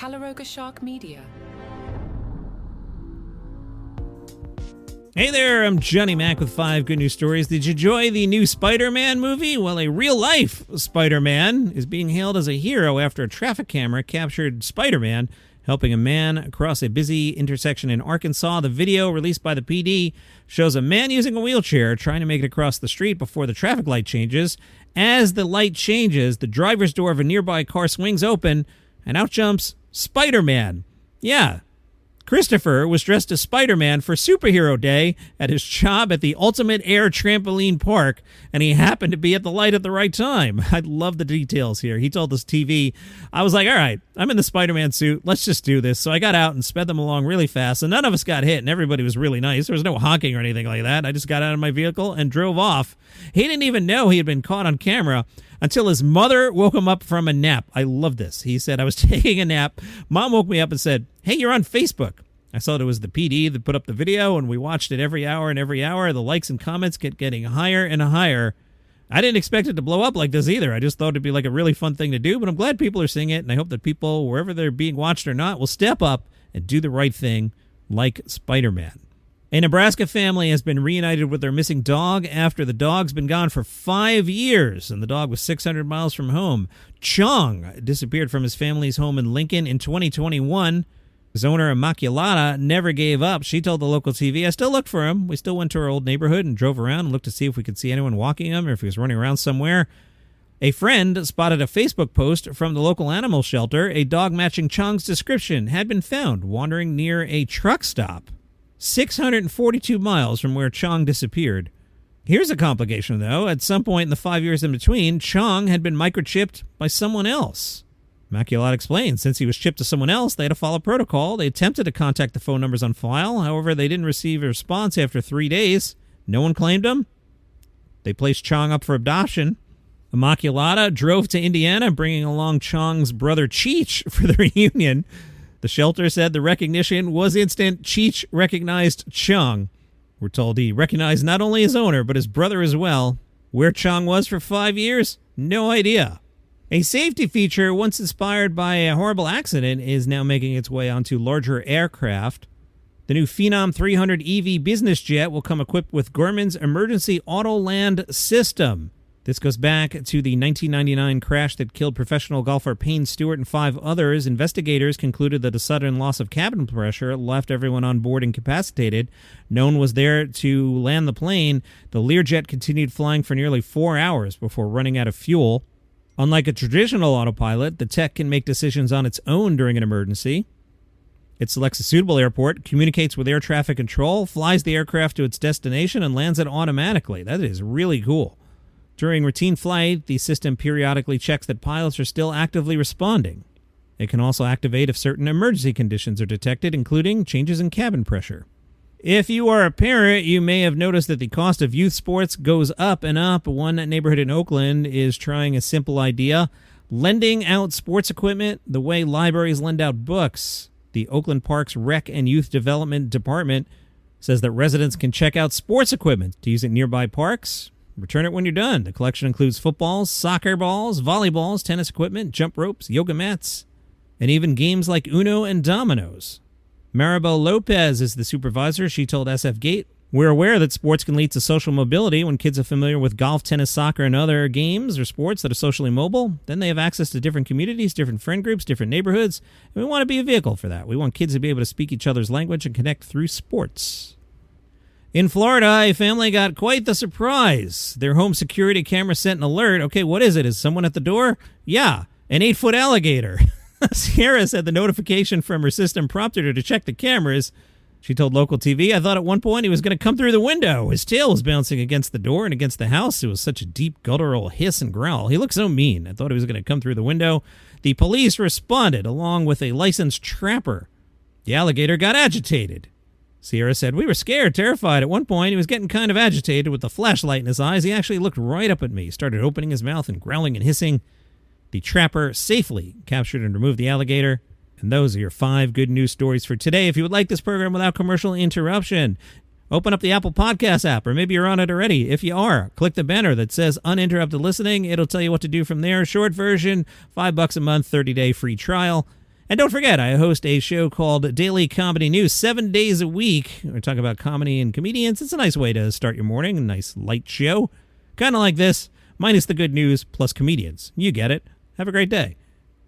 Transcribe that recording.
Caloroga Shark Media. Hey there, I'm Johnny Mac with 5 good news stories. Did you enjoy the new Spider-Man movie? Well, a real-life Spider-Man is being hailed as a hero after a traffic camera captured Spider-Man helping a man across a busy intersection in Arkansas. The video, released by the PD, shows a man using a wheelchair trying to make it across the street before the traffic light changes. As the light changes, the driver's door of a nearby car swings open, and out jumps Spider-Man. Yeah. Christopher was dressed as Spider-Man for Superhero Day at his job at the Ultimate Air Trampoline Park, and he happened to be at the light at the right time. I love the details here. He told us TV, I was like, all right, I'm in the Spider-Man suit. Let's just do this. So I got out and sped them along really fast, and none of us got hit, and everybody was really nice. There was no honking or anything like that. I just got out of my vehicle and drove off. He didn't even know he had been caught on camera until his mother woke him up from a nap. I love this. He said, I was taking a nap. Mom woke me up and said, hey, you're on Facebook. I saw it was the PD that put up the video, and we watched it every hour and every hour. The likes and comments kept getting higher and higher. I didn't expect it to blow up like this either. I just thought it'd be like a really fun thing to do, but I'm glad people are seeing it, and I hope that people, wherever they're being watched or not, will step up and do the right thing like Spider-Man. A Nebraska family has been reunited with their missing dog after the dog's been gone for 5 years, and the dog was 600 miles from home. Chong disappeared from his family's home in Lincoln in 2021. His owner, Immaculata, never gave up. She told the local TV, I still looked for him. We still went to our old neighborhood and drove around and looked to see if we could see anyone walking him or if he was running around somewhere. A friend spotted a Facebook post from the local animal shelter. A dog matching Chong's description had been found wandering near a truck stop 642 miles from where Chong disappeared. Here's a complication, though. At some point in the 5 years in between, Chong had been microchipped by someone else. Immaculata explains, since he was chipped to someone else, they had to follow protocol. They attempted to contact the phone numbers on file. However, they didn't receive a response after 3 days. No one claimed him. They placed Chong up for adoption. Immaculata drove to Indiana, bringing along Chong's brother Cheech for the reunion. The shelter said the recognition was instant. Cheech recognized Chong. We're told he recognized not only his owner, but his brother as well. Where Chong was for 5 years? No idea. A safety feature once inspired by a horrible accident is now making its way onto larger aircraft. The new Phenom 300 EV business jet will come equipped with Garmin's emergency auto land system. This goes back to the 1999 crash that killed professional golfer Payne Stewart and 5 others. Investigators concluded that a sudden loss of cabin pressure left everyone on board incapacitated. No one was there to land the plane. The Learjet continued flying for nearly 4 hours before running out of fuel. Unlike a traditional autopilot, the tech can make decisions on its own during an emergency. It selects a suitable airport, communicates with air traffic control, flies the aircraft to its destination, and lands it automatically. That is really cool. During routine flight, the system periodically checks that pilots are still actively responding. It can also activate if certain emergency conditions are detected, including changes in cabin pressure. If you are a parent, you may have noticed that the cost of youth sports goes up and up. One neighborhood in Oakland is trying a simple idea, lending out sports equipment the way libraries lend out books. The Oakland Parks Rec and Youth Development Department says that residents can check out sports equipment to use at nearby parks. Return it when you're done. The collection includes footballs, soccer balls, volleyballs, tennis equipment, jump ropes, yoga mats, and even games like Uno and Dominoes. Maribel Lopez is the supervisor. She told SF Gate, we're aware that sports can lead to social mobility. When kids are familiar with golf, tennis, soccer, and other games or sports that are socially mobile, then they have access to different communities, different friend groups, different neighborhoods, and we want to be a vehicle for that. We want kids to be able to speak each other's language and connect through sports. In Florida, a family got quite the surprise. Their home security camera sent an alert. Okay, what is it? Is someone at the door? Yeah, an 8-foot alligator. Sierra said the notification from her system prompted her to check the cameras. She told local TV, I thought at one point he was going to come through the window. His tail was bouncing against the door and against the house. It was such a deep, guttural hiss and growl. He looked so mean. I thought he was going to come through the window. The police responded, along with a licensed trapper. The alligator got agitated. Sierra said, we were scared, terrified. At one point, he was getting kind of agitated with the flashlight in his eyes. He actually looked right up at me, started opening his mouth and growling and hissing. The trapper safely captured and removed the alligator. And those are your 5 good news stories for today. If you would like this program without commercial interruption, open up the Apple Podcast app, or maybe you're on it already. If you are, click the banner that says Uninterrupted Listening. It'll tell you what to do from there. Short version, $5 a month, 30-day free trial. And don't forget, I host a show called Daily Comedy News 7 days a week. We talk about comedy and comedians. It's a nice way to start your morning, a nice light show. Kind of like this, minus the good news plus comedians. You get it. Have a great day.